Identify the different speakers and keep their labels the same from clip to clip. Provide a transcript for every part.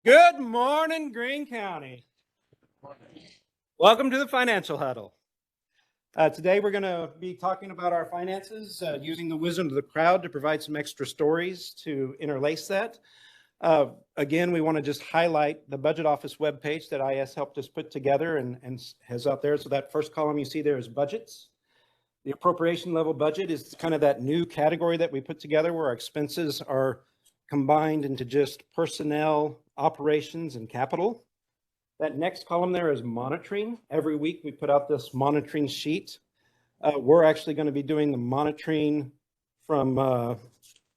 Speaker 1: Good morning, Greene County. Welcome to the Financial Huddle. Today we're going to be talking about our finances using the wisdom of the crowd to provide some extra stories to interlace that. Again, we want to just highlight the Budget Office webpage that IS helped us put together and has out there. So that first column you see there is budgets. The appropriation level budget is kind of that new category that we put together where our expenses are combined into just personnel, operations, and capital. That next column there is monitoring. Every week we put out this monitoring sheet. We're actually going to be doing the monitoring from,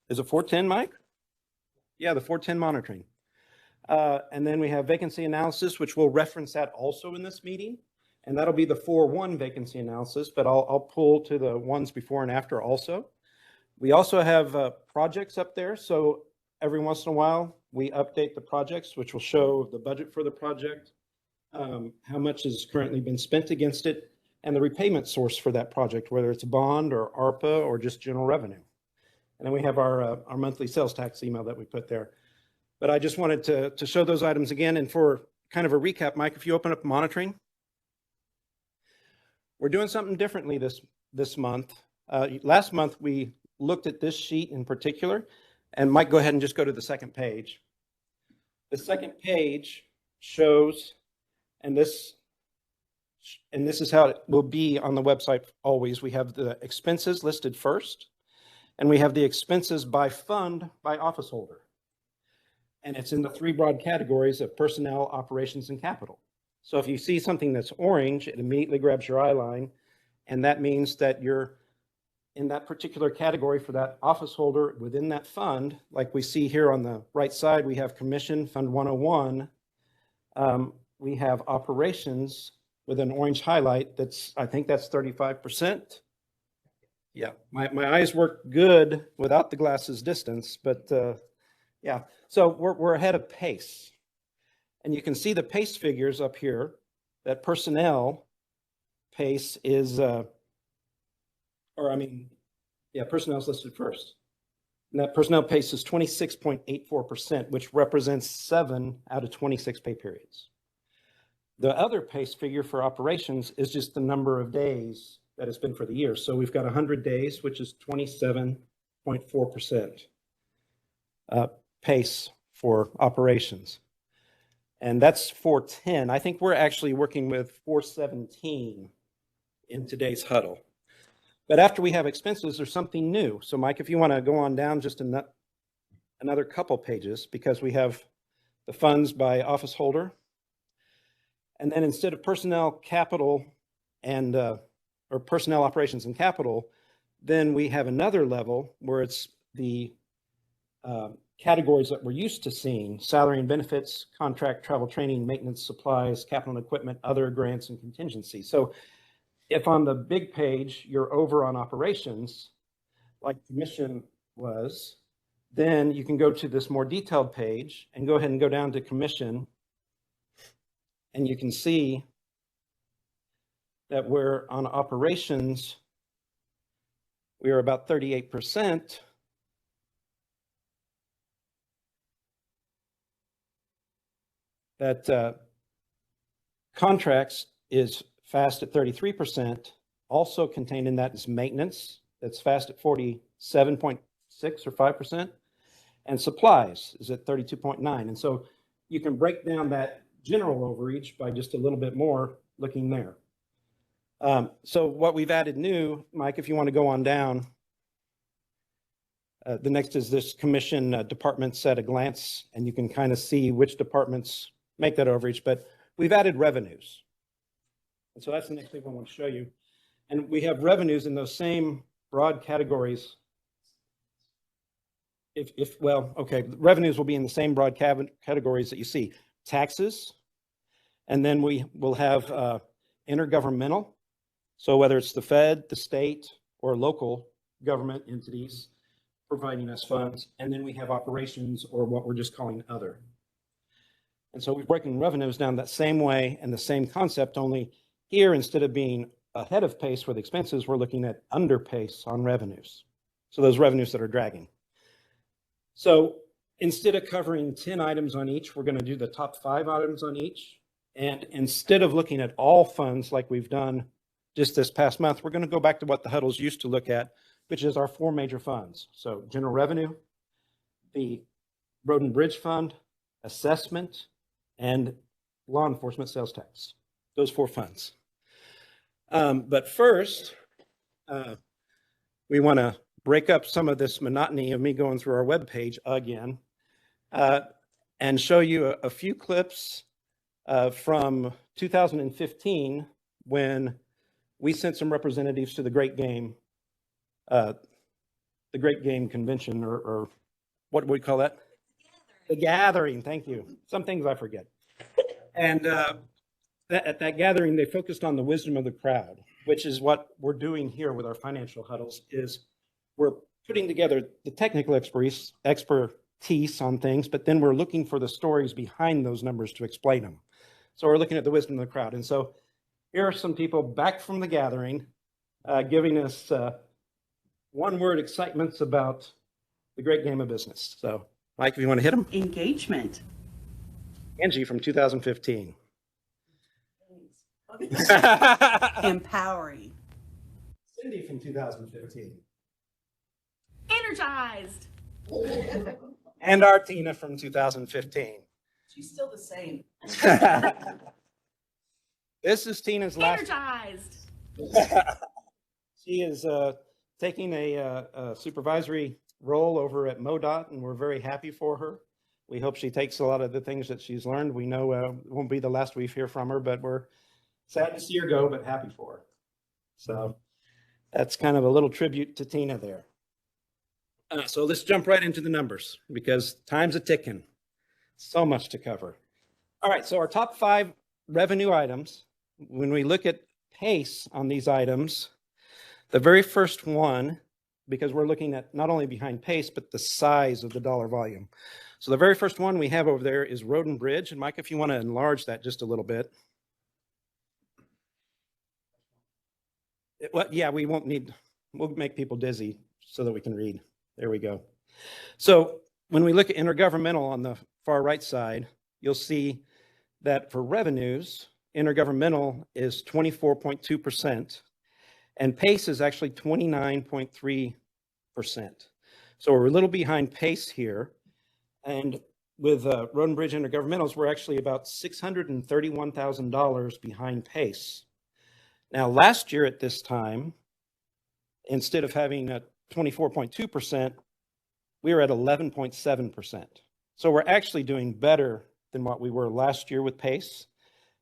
Speaker 1: is it 410, Mike? Yeah, the 410 monitoring. And then we have vacancy analysis, which we'll reference that also in this meeting. And that'll be the 4-1 vacancy analysis, but I'll pull to the ones before and after also. We also have projects up there. So every once in a while, we update the projects, which will show the budget for the project, how much has currently been spent against it, and the repayment source for that project, whether it's a bond or ARPA or just general revenue. And then we have our monthly sales tax email that we put there. But I just wanted to show those items again. And for kind of a recap, Mike, if you open up monitoring, we're doing something differently this month. Last month, we looked at this sheet in particular. And Mike, go ahead and just go to the second page. The second page shows, and this is how it will be on the website always. We have the expenses listed first, and we have the expenses by fund by office holder. And it's in the three broad categories of personnel, operations, and capital. So if you see something that's orange, it immediately grabs your eye line, and that means that you're in that particular category for that office holder within that fund. Like we see here on the right side, we have commission, Fund 101. We have operations with an orange highlight. I think that's 35%. Yeah, my eyes work good without the glasses distance, but yeah. So we're ahead of pace. And you can see the pace figures up here. That personnel pace is, personnel is listed first. And that personnel pace is 26.84%, which represents 7 out of 26 pay periods. The other pace figure for operations is just the number of days that it's been for the year. So we've got 100 days, which is 27.4% pace for operations. And that's 410. I think we're actually working with 417 in today's huddle. But after we have expenses, there's something new. So Mike, if you want to go on down just another couple pages, because we have the funds by office holder. And then instead of personnel, capital, and or personnel, operations, and capital, then we have another level where it's the categories that we're used to seeing: salary and benefits, contract, travel, training, maintenance, supplies, capital and equipment, other grants, and contingency. So if on the big page you're over on operations, like commission was, then you can go to this more detailed page and go ahead and go down to commission. And you can see that we're on operations, we are about 38%. That contracts is fast at 33%. Also contained in that is maintenance. That's fast at 47.6 or 5%. And supplies is at 32.9. And so you can break down that general overreach by just a little bit more looking there. So what we've added new, Mike, if you want to go on down, the next is this commission departments at a glance, and you can kind of see which departments make that overreach, but we've added revenues. And so that's the next thing I want to show you. And we have revenues in those same broad categories. Revenues will be in the same broad categories that you see. Taxes, and then we will have intergovernmental. So whether it's the Fed, the state, or local government entities providing us funds, and then we have operations, or what we're just calling other. And so we're breaking revenues down that same way and the same concept, only here, instead of being ahead of pace with expenses, we're looking at under pace on revenues. So those revenues that are dragging. So Instead of covering 10 items on each, we're going to do the top 5 items on each. And instead of looking at all funds like we've done just this past month, we're going to go back to what the Huddles used to look at, which is our 4 major funds. So general revenue, the road and bridge fund, assessment, and law enforcement sales tax. Those 4 funds. But first, we want to break up some of this monotony of me going through our webpage again and show you a few clips from 2015 when we sent some representatives to the Great Game Convention, or what do we call that? The Gathering. Thank you. Some things I forget. And at that gathering, they focused on the wisdom of the crowd, which is what we're doing here with our financial huddles. Is we're putting together the technical expertise on things, but then we're looking for the stories behind those numbers to explain them. So we're looking at the wisdom of the crowd. And so here are some people back from the gathering giving us one-word excitements about the great game of business. So, Mike, if you want to hit them.
Speaker 2: Engagement.
Speaker 1: Angie from 2015.
Speaker 2: Empowering.
Speaker 1: Cindy from 2015.
Speaker 3: Energized.
Speaker 1: And our Tina from 2015.
Speaker 2: She's still the same.
Speaker 1: This is Tina's last.
Speaker 3: Energized.
Speaker 1: She is taking a supervisory role over at MoDOT, and we're very happy for her. We hope she takes a lot of the things that she's learned. We know it won't be the last we hear from her, but we're sad to see her go, but happy for her. So that's kind of a little tribute to Tina there. So let's jump right into the numbers because time's a ticking. So much to cover. All right, so our top 5 revenue items, when we look at pace on these items, the very first one, because we're looking at not only behind pace, but the size of the dollar volume. So the very first one we have over there is road and bridge. And Mike, if you want to enlarge that just a little bit. Yeah, we won't need, we'll make people dizzy so that we can read. There we go. So when we look at intergovernmental on the far right side, you'll see that for revenues, intergovernmental is 24.2%, and PACE is actually 29.3%. So we're a little behind PACE here. And with road and bridge intergovernmentals, we're actually about $631,000 behind PACE. Now, last year at this time, instead of having a 24.2%, we were at 11.7%. So we're actually doing better than what we were last year with PACE.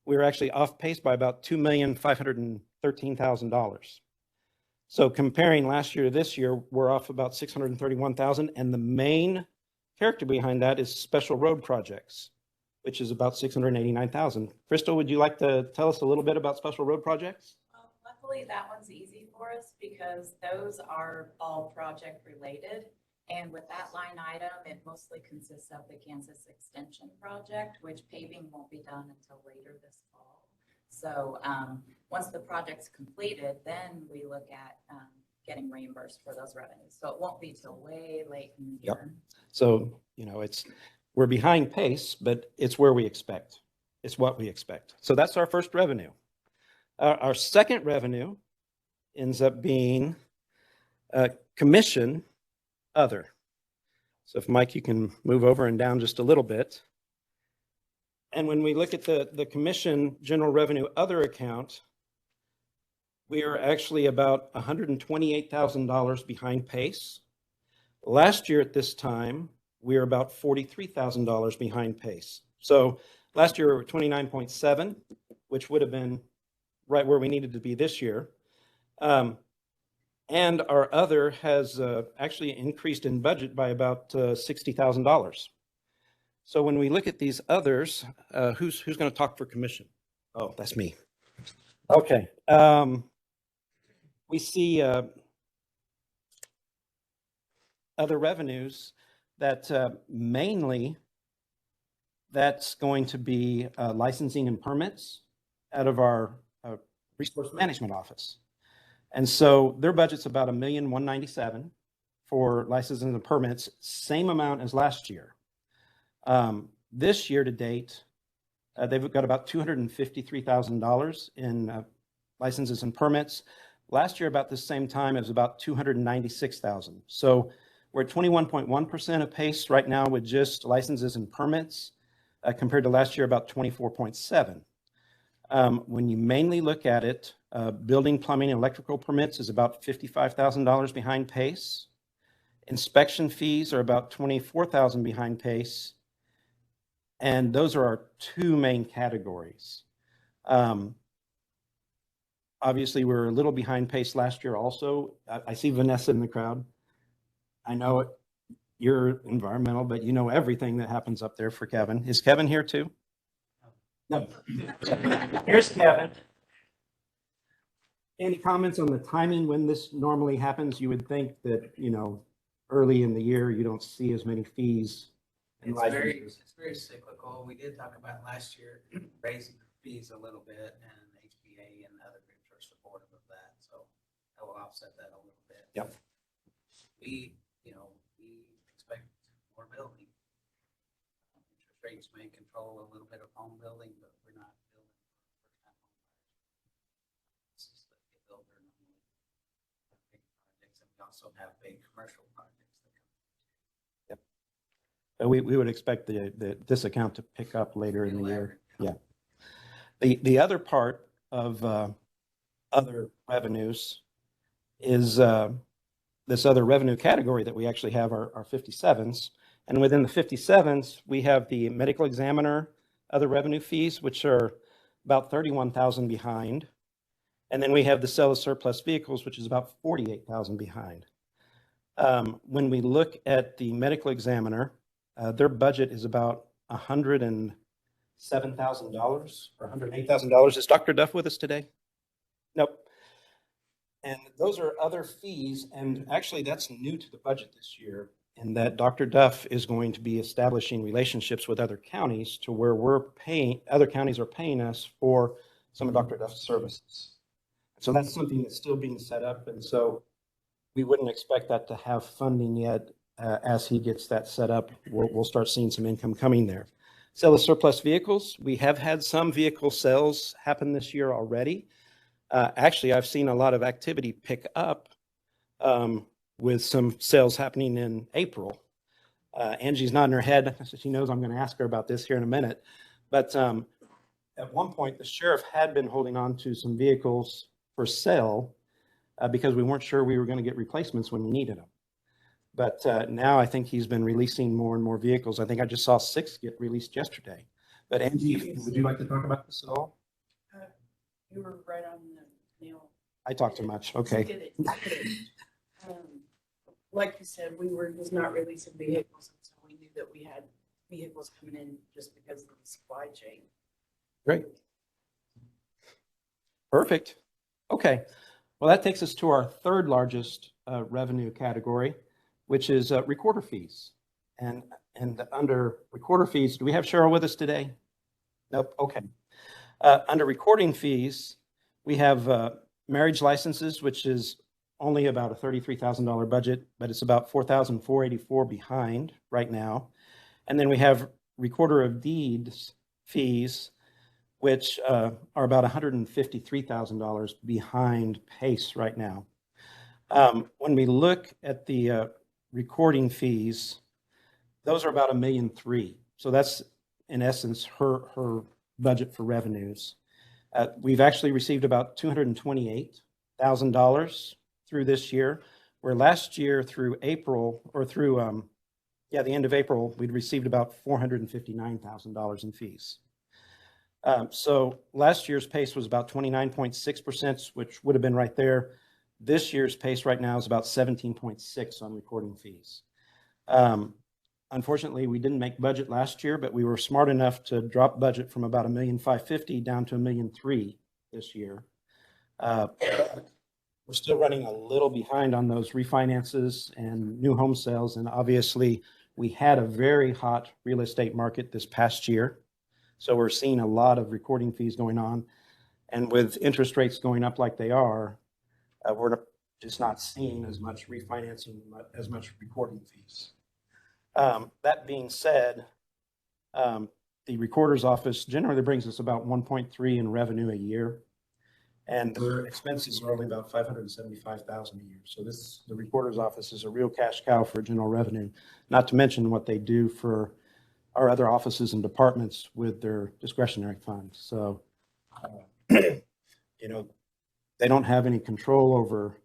Speaker 1: We were actually off pace by about $2,513,000. So comparing last year to this year, we're off about $631,000, and the main character behind that is special road projects, which is about $689,000. Crystal, would you like to tell us a little bit about special road projects?
Speaker 4: Well, luckily that one's easy for us because those are all project related. And with that line item, it mostly consists of the Kansas Extension project, which paving won't be done until later this fall. So once the project's completed, then we look at getting reimbursed for those revenues. So it won't be till way late in the year.
Speaker 1: Yep. So, you know, we're behind pace, but it's where we expect. It's what we expect. So that's our first revenue. Our second revenue ends up being commission other. So if Mike, you can move over and down just a little bit. And when we look at the commission general revenue other account, we are actually about $128,000 behind pace. Last year at this time, we were about $43,000 behind pace. So last year we were 29.7, which would have been right where we needed to be this year. And our other has actually increased in budget by about $60,000. So when we look at these others, who's going to talk for commission? Oh, that's me. Okay. We see other revenues that mainly that's going to be licensing and permits out of our resource management office. And so their budget's about $1,197,000 for licenses and permits, same amount as last year. This year to date, they've got about $253,000 in licenses and permits. Last year, about the same time, it was about 296,000. So we're at 21.1% of pace right now with just licenses and permits, compared to last year, about 24.7. When you mainly look at it, building, plumbing, and electrical permits is about $55,000 behind pace. Inspection fees are about 24,000 behind pace. And those are our two main categories. Obviously, we're a little behind pace last year also. I see Vanessa in the crowd. I know you're environmental, but you know everything that happens up there for Kevin. Is Kevin here too? No. Here's Kevin. Any comments on the timing when this normally happens? You would think that, early in the year, you don't see as many fees.
Speaker 3: It's very cyclical. We did talk about last year raising the fees a little bit, and HBA and other groups are supportive of that, so that will offset that a little bit.
Speaker 1: Yep.
Speaker 3: We expect more building. Interest rates may control a little bit of home building, but we're not building for first-time home buyers. This is the builder normally big projects, and we also have big commercial projects that come.
Speaker 1: We would expect this account to pick up later in the year. Yeah. The other part of other revenues is this other revenue category that we actually have our 57s. And within the 57s, we have the medical examiner, other revenue fees, which are about 31,000 behind. And then we have the sale of surplus vehicles, which is about 48,000 behind. When we look at the medical examiner, their budget is about $107,000 or $108,000. Is Dr. Duff with us today? Nope. And those are other fees. And actually, that's new to the budget this year, in that Dr. Duff is going to be establishing relationships with other counties to where other counties are paying us for some of Dr. Duff's services. So that's something that's still being set up. And so we wouldn't expect that to have funding yet. As he gets that set up, we'll start seeing some income coming there. Sale of surplus vehicles. We have had some vehicle sales happen this year already. Actually, I've seen a lot of activity pick up with some sales happening in April. Angie's nodding her head. She knows I'm going to ask her about this here in a minute. But at one point, the sheriff had been holding on to some vehicles for sale because we weren't sure we were going to get replacements when we needed them. But now I think he's been releasing more and more vehicles. I think I just saw 6 get released yesterday. But Angie, would you like to talk about this at all?
Speaker 2: You were right on the nail.
Speaker 1: I talk too much. Okay.
Speaker 2: You did it. Like you said, we were just not releasing vehicles until we knew that we had vehicles coming in just because of the supply chain.
Speaker 1: Great. Perfect. Okay. Well, that takes us to our third largest revenue category, which is recorder fees. And under recorder fees, do we have Cheryl with us today? Nope. Okay. Under recording fees, we have marriage licenses, which is only about a $33,000 budget, but it's about $4,484 behind right now. And then we have recorder of deeds fees, which are about $153,000 behind pace right now. When we look at the recording fees, those are about $1.3 million. So that's in essence her budget for revenues. We've actually received about $228,000 through this year, where last year through April, or through the end of April, we'd received about $459,000 in fees. So last year's pace was about 29.6%, which would have been right there. This year's pace right now is about 17.6 on recording fees. Unfortunately, we didn't make budget last year, but we were smart enough to drop budget from about $1.55 million down to $1.3 million this year. We're still running a little behind on those refinances and new home sales. And obviously, we had a very hot real estate market this past year. So we're seeing a lot of recording fees going on. And with interest rates going up like they are, we're just not seeing as much refinancing, as much recording fees. That being said, The recorder's office generally brings us about 1.3 in revenue a year. And their expenses are only about 575,000 a year. So the recorder's office is a real cash cow for general revenue, not to mention what they do for our other offices and departments with their discretionary funds. So, you know, they don't have any control over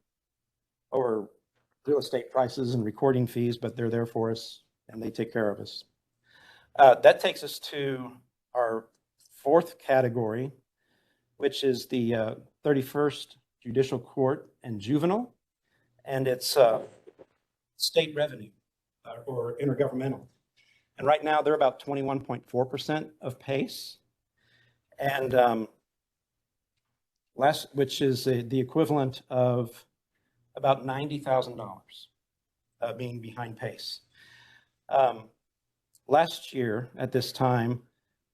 Speaker 1: real estate prices and recording fees, but they're there for us and they take care of us. That takes us to our fourth category, which is the 31st Judicial Court and Juvenile, and it's state revenue or intergovernmental. And right now they're about 21.4% of PACE, and which is the equivalent of about $90,000 being behind PACE. Last year at this time,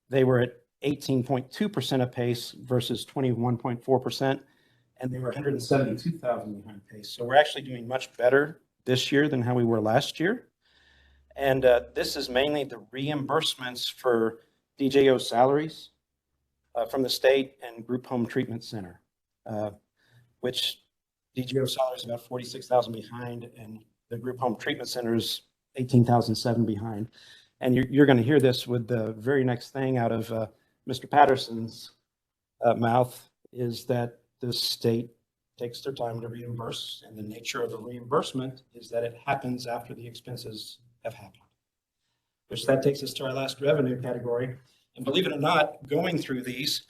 Speaker 1: they were at 18.2% of PACE versus 21.4%, and they were 172,000 behind PACE. So we're actually doing much better this year than how we were last year. And this is mainly the reimbursements for DJO salaries from the state and group home treatment center, which DJO salary is about 46,000 behind, and the group home treatment center is 18,007 behind. And you're going to hear this with the very next thing out of Mr. Patterson's mouth, is that the state takes their time to reimburse, and the nature of the reimbursement is that it happens after the expenses have happened. Which that takes us to our last revenue category. And believe it or not, going through these,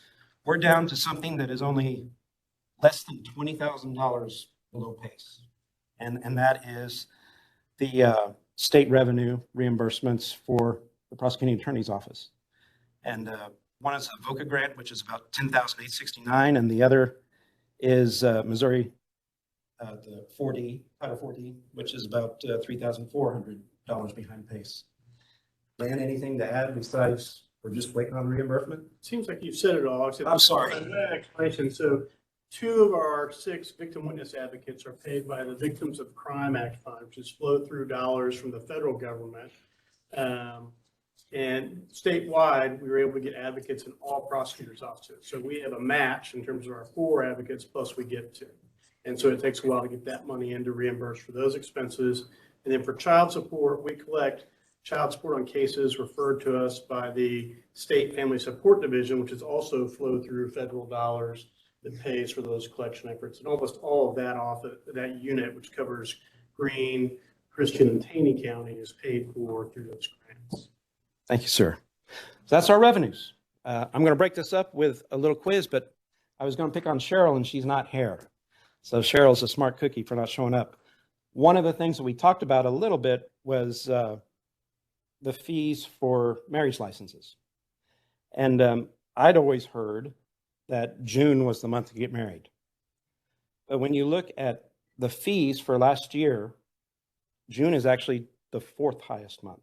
Speaker 1: we're down to something that is only less than $20,000 below PACE. And that is the state revenue reimbursements for the prosecuting attorney's office. And one is a VOCA grant, which is about $10,869, and the other is Missouri, the 4D, Title 4D, which is about $3,400 behind PACE. Dan, anything to add besides we're just waiting on reimbursement?
Speaker 5: Seems like you've said it all. Except
Speaker 1: I'm sorry.
Speaker 5: Explanation. So 2 of our 6 victim witness advocates are paid by the Victims of Crime Act Fund, which is flow through dollars from the federal government. And statewide, we were able to get advocates in all prosecutors' offices. So we have a match in terms of our 4 advocates plus we get 2. And so it takes a while to get that money in to reimburse for those expenses. And then for child support, we collect child support on cases referred to us by the State Family Support Division, which is also flow through federal dollars that pays for those collection efforts. And almost all of that off that unit, which covers Greene, Christian, and Taney County, is paid for through those grants.
Speaker 1: Thank you, sir. So that's our revenues. I'm going to break this up with a little quiz, but I was going to pick on Cheryl, and she's not here. So Cheryl's a smart cookie for not showing up. One of the things that we talked about a little bit was the fees for marriage licenses. And I'd always heard that June was the month to get married. But when you look at the fees for last year, June is actually the 4th highest month.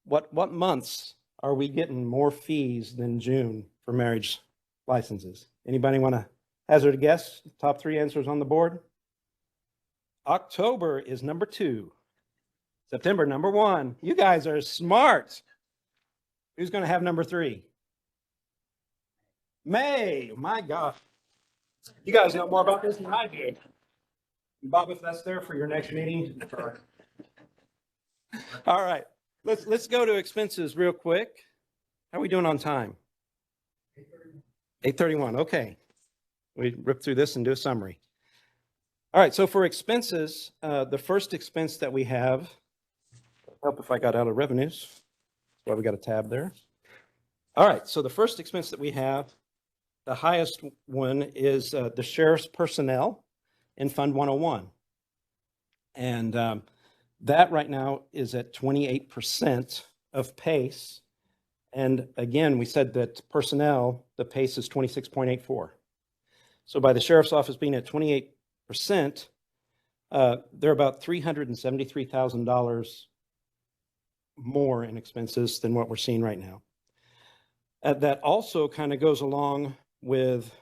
Speaker 1: What months are we getting more fees than June for marriage licenses? Anybody want to hazard a guess? Top 3 answers on the board. October is number 2. September, number 1. You guys are smart. Who's going to have number 3? May. My God. You guys know more about this than I do. Bob, if that's there for your next meeting. All right. Let's go to expenses real quick. How are we doing on time? 8:31. Okay. We rip through this and do a summary. All right. So for expenses, the first expense that we have, help if I got out of revenues. That's why we got a tab there. All right. So the first expense that we have, the highest one is the sheriff's personnel in Fund 101. And that right now is at 28% of PACE. And again, we said that personnel, the PACE is 26.84. So by the sheriff's office being at 28%, they're about $373,000 more in expenses than what we're seeing right now. That also kind of goes along with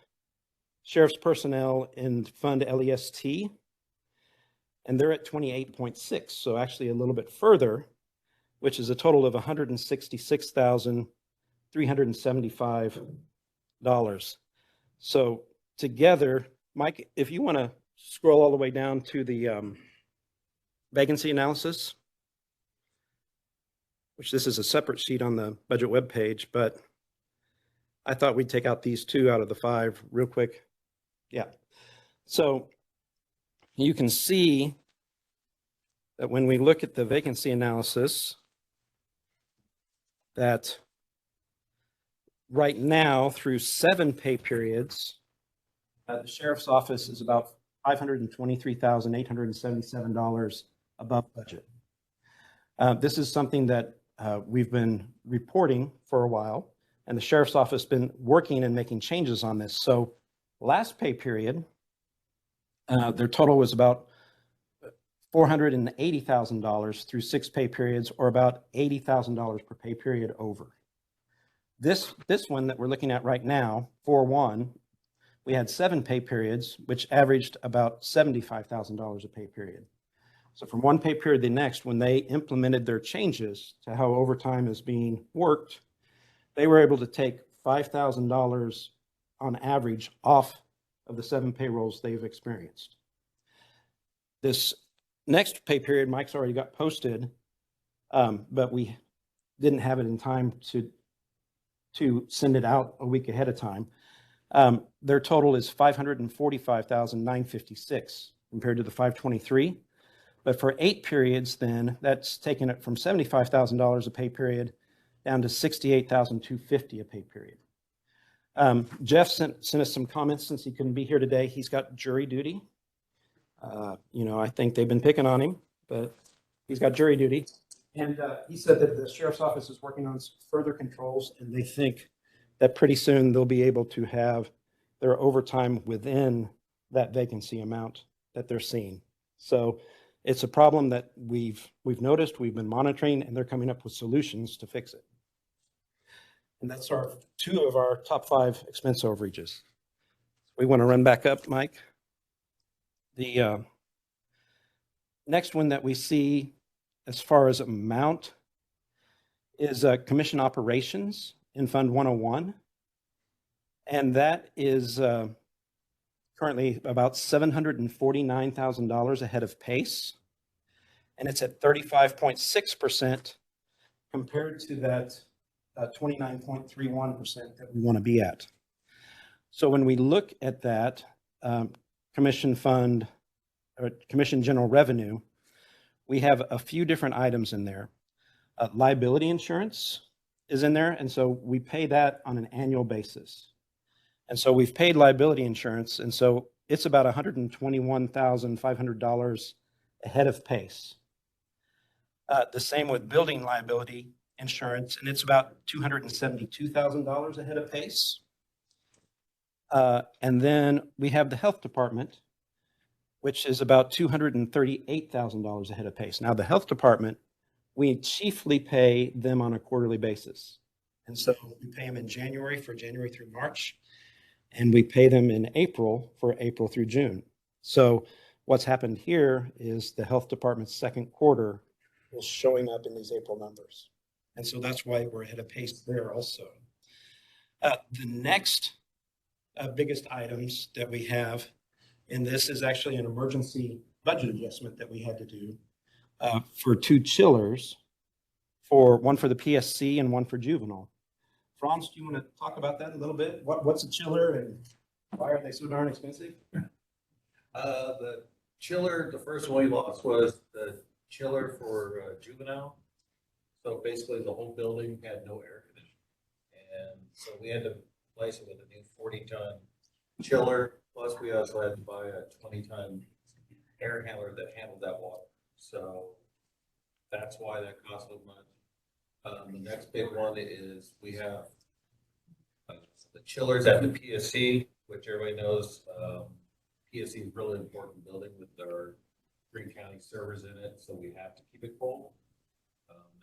Speaker 1: sheriff's personnel in Fund LEST, and they're at 28.6, so actually a little bit further, which is a total of $166,375. So together, Mike, if you want to scroll all the way down to the vacancy analysis, which this is a separate sheet on the budget webpage, but I thought we'd take out these two out of the five real quick. Yeah. So you can see that when we look at the vacancy analysis, that right now through 7 pay periods, the sheriff's office is about $523,877 above budget. This is something that we've been reporting for a while, and the sheriff's office has been working and making changes on this. So last pay period, their total was about $480,000 through 6 pay periods, or about $80,000 per pay period over. This one that we're looking at right now, 4-1, we had 7 pay periods, which averaged about $75,000 a pay period. So from one pay period to the next, when they implemented their changes to how overtime is being worked, they were able to take $5,000 on average off of the 7 payrolls they've experienced. This next pay period, Mike's already got posted, but we didn't have it in time to send it out a week ahead of time. Their total is $545,956 compared to the 523. But for 8 periods, then that's taken it from $75,000 a pay period down to $68,250 a pay period. Jeff sent us some comments since he couldn't be here today. He's got jury duty. I think they've been picking on him, but he's got jury duty. And he said that the sheriff's office is working on further controls, and they think that pretty soon they'll be able to have their overtime within that vacancy amount that they're seeing. So it's a problem that we've noticed, we've been monitoring, and they're coming up with solutions to fix it. And that's our 2 of our top 5 expense overages. We want to run back up, Mike. The next one that we see as far as amount is commission operations in Fund 101. And that is currently about $749,000 ahead of pace. And it's at 35.6% compared to that 29.31% that we want to be at. So when we look at that commission fund or commission general revenue, we have a few different items in there. Liability insurance is in there, and so we pay that on an annual basis. And so we've paid liability insurance, and so it's about $121,500 ahead of pace. The same with building liability insurance, and it's about $272,000 ahead of pace. And then we have the health department, which is about $238,000 ahead of pace. Now, the health department, we chiefly pay them on a quarterly basis. And so we pay them in January for January through March, and we pay them in April for April through June. So what's happened here is the health department's second quarter is showing up in these April numbers. And so that's why we're ahead of pace there also. The next biggest items that we have in this is actually an emergency budget adjustment that we had to do for 2 chillers, one for the PSC and one for juvenile. Franz, do you want to talk about that a little bit? What's a chiller and why are they so darn expensive?
Speaker 6: The chiller, the first one we lost was the chiller for juvenile. So basically the whole building had no air conditioning. And so we had to replace it with a new 40-ton chiller. Plus we also had to buy a 20-ton air handler that handled that water. So that's why that cost so much. The next big one is we have the chillers at the PSC, which everybody knows. PSC is a really important building with our Greene County servers in it, so we have to keep it cold.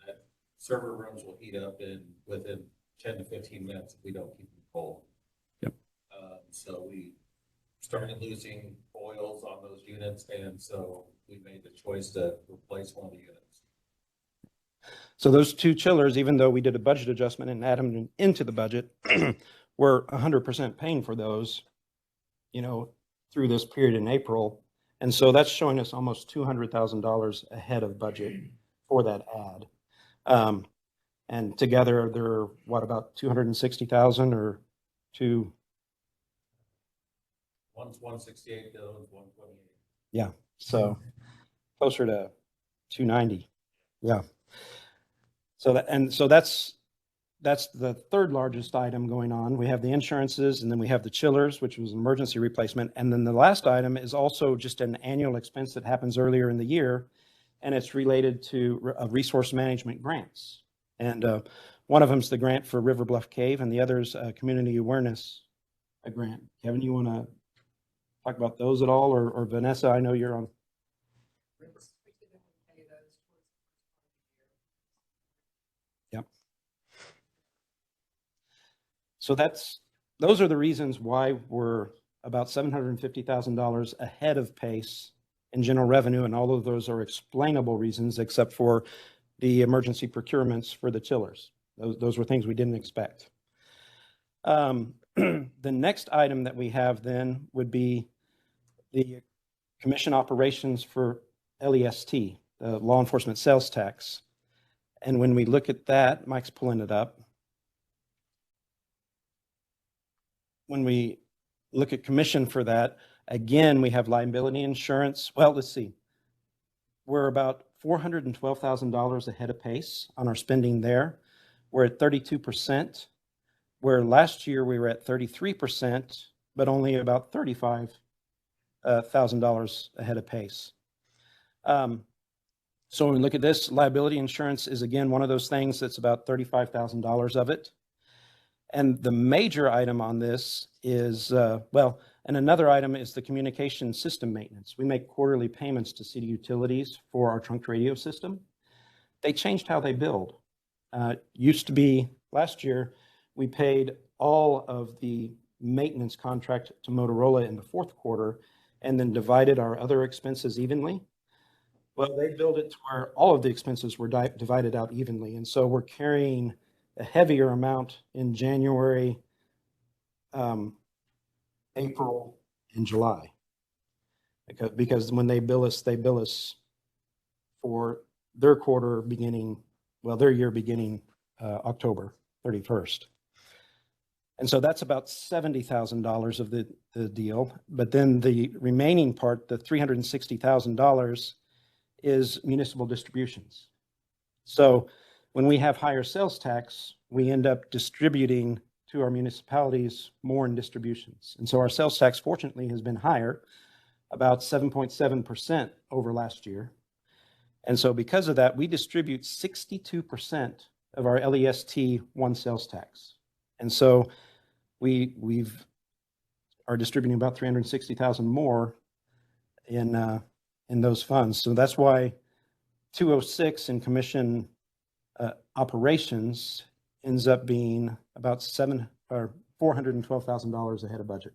Speaker 6: That server rooms will heat up within 10 to 15 minutes if we don't keep them cold.
Speaker 1: Yep.
Speaker 6: So we started losing oils on those units, and so we made the choice to replace one of the units.
Speaker 1: So those two chillers, even though we did a budget adjustment and add them into the budget, we're 100% paying for those, through this period in April. And so that's showing us almost $200,000 ahead of budget for that add. And together they're what, about 260,000 or two?
Speaker 6: One's 168, the other one's 128.
Speaker 1: Yeah. So closer to 290. Yeah. So that's the third largest item going on. We have the insurances, and then we have the chillers, which was emergency replacement. And then the last item is also just an annual expense that happens earlier in the year, and it's related to resource management grants. And one of them is the grant for River Bluff Cave, and the other is a community awareness grant. Kevin, you want to talk about those at all, or Vanessa? I know you're on. Yep. So those are the reasons why we're about $750,000 ahead of pace in general revenue, and all of those are explainable reasons, except for the emergency procurements for the chillers. Those were things we didn't expect. The next item that we have then would be the commission operations for LEST, the law enforcement sales tax. And when we look at that, Mike's pulling it up. When we look at commission for that, again, we have liability insurance. Well, let's see. We're about $412,000 ahead of pace on our spending there. We're at 32%, where last year we were at 33%, but only about $35,000 ahead of pace. So when we look at this, liability insurance is, again, one of those things that's about $35,000 of it. And the major item on this is, and another item is the communication system maintenance. We make quarterly payments to city utilities for our trunk radio system. They changed how they billed. Used to be, last year, we paid all of the maintenance contract to Motorola in the fourth quarter and then divided our other expenses evenly. Well, they billed it to where all of the expenses were divided out evenly. And so we're carrying a heavier amount in January, April, and July. Because when they bill us for their quarter beginning, their year beginning October 31st. And so that's about $70,000 of the deal. But then the remaining part, the $360,000, is municipal distributions. So when we have higher sales tax, we end up distributing to our municipalities more in distributions. And so our sales tax, fortunately, has been higher, about 7.7% over last year. And so because of that, we distribute 62% of our LEST one sales tax. And so we are distributing about 360,000 more in those funds. So that's why 206 in commission operations ends up being about $412,000 ahead of budget.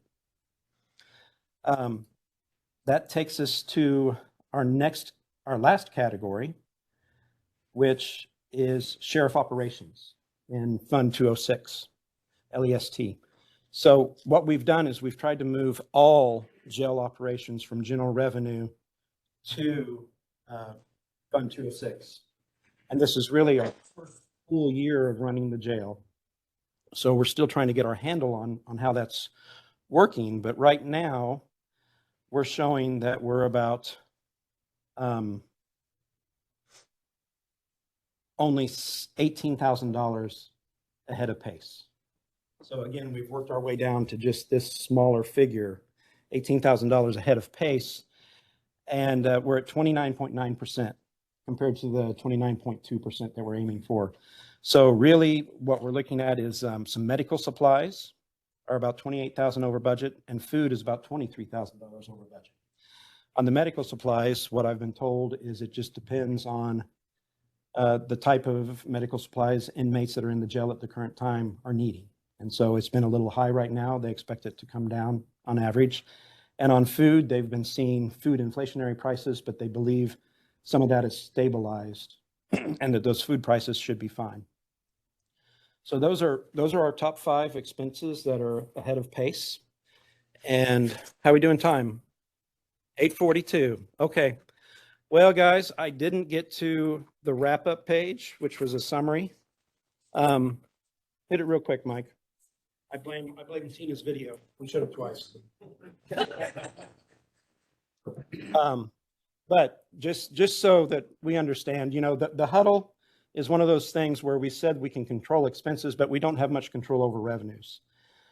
Speaker 1: That takes us to our last category, which is sheriff operations in Fund 206, LEST. So what we've done is we've tried to move all jail operations from general revenue to Fund 206. And this is really our first full year of running the jail. So we're still trying to get our handle on how that's working. But right now, we're showing that we're about only $18,000 ahead of pace. So again, we've worked our way down to just this smaller figure, $18,000 ahead of pace. And we're at 29.9% compared to the 29.2% that we're aiming for. So really what we're looking at is some medical supplies are about 28,000 over budget, and food is about $23,000 over budget. On the medical supplies, what I've been told is it just depends on the type of medical supplies inmates that are in the jail at the current time are needing. And so it's been a little high right now. They expect it to come down on average. And on food, they've been seeing food inflationary prices, but they believe some of that is stabilized and that those food prices should be fine. So those are our top 5 expenses that are ahead of pace. And how we doing time? 8:42. Okay. Well, guys, I didn't get to the wrap-up page, which was a summary. Hit it real quick, Mike. I blame Tina's video. We should have twice. But just so that we understand, you know, the huddle is one of those things where we said we can control expenses, but we don't have much control over revenues.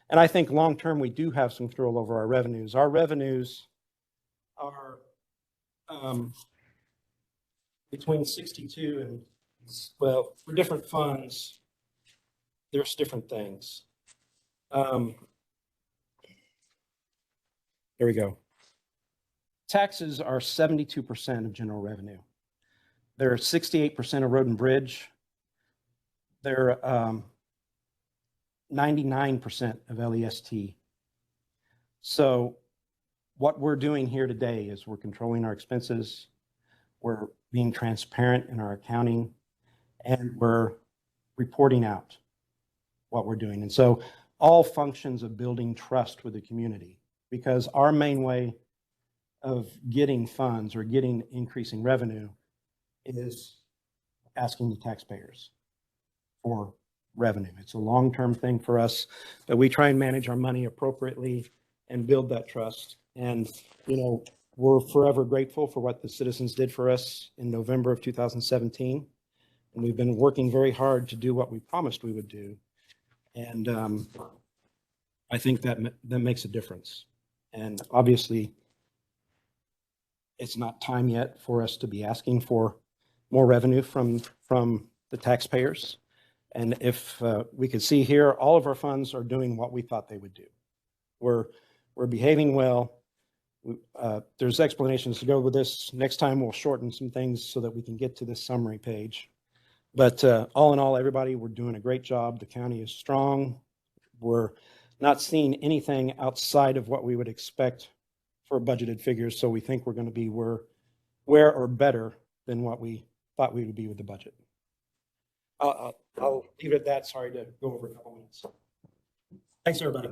Speaker 1: And I think long-term, we do have some control over our revenues. Our revenues are between 62 and, well, for different funds, there's different things. Here we go. Taxes are 72% of general revenue. They're 68% of road and bridge. They're 99% of LEST. So what we're doing here today is we're controlling our expenses, we're being transparent in our accounting, and we're reporting out what we're doing. And so all functions of building trust with the community, because our main way of getting funds or getting increasing revenue is asking the taxpayers for revenue. It's a long-term thing for us, but we try and manage our money appropriately and build that trust. And, you know, we're forever grateful for what the citizens did for us in November of 2017. And we've been working very hard to do what we promised we would do. And I think that makes a difference. And obviously, it's not time yet for us to be asking for more revenue from the taxpayers. And if we could see here, all of our funds are doing what we thought they would do. We're behaving well. There's explanations to go with this. Next time we'll shorten some things so that we can get to this summary page. But all in all, everybody, we're doing a great job. The county is strong. We're not seeing anything outside of what we would expect for budgeted figures. So we think we're going to be where or better than what we thought we would be with the budget. I'll leave it at that. Sorry to go over a couple minutes. Thanks, everybody.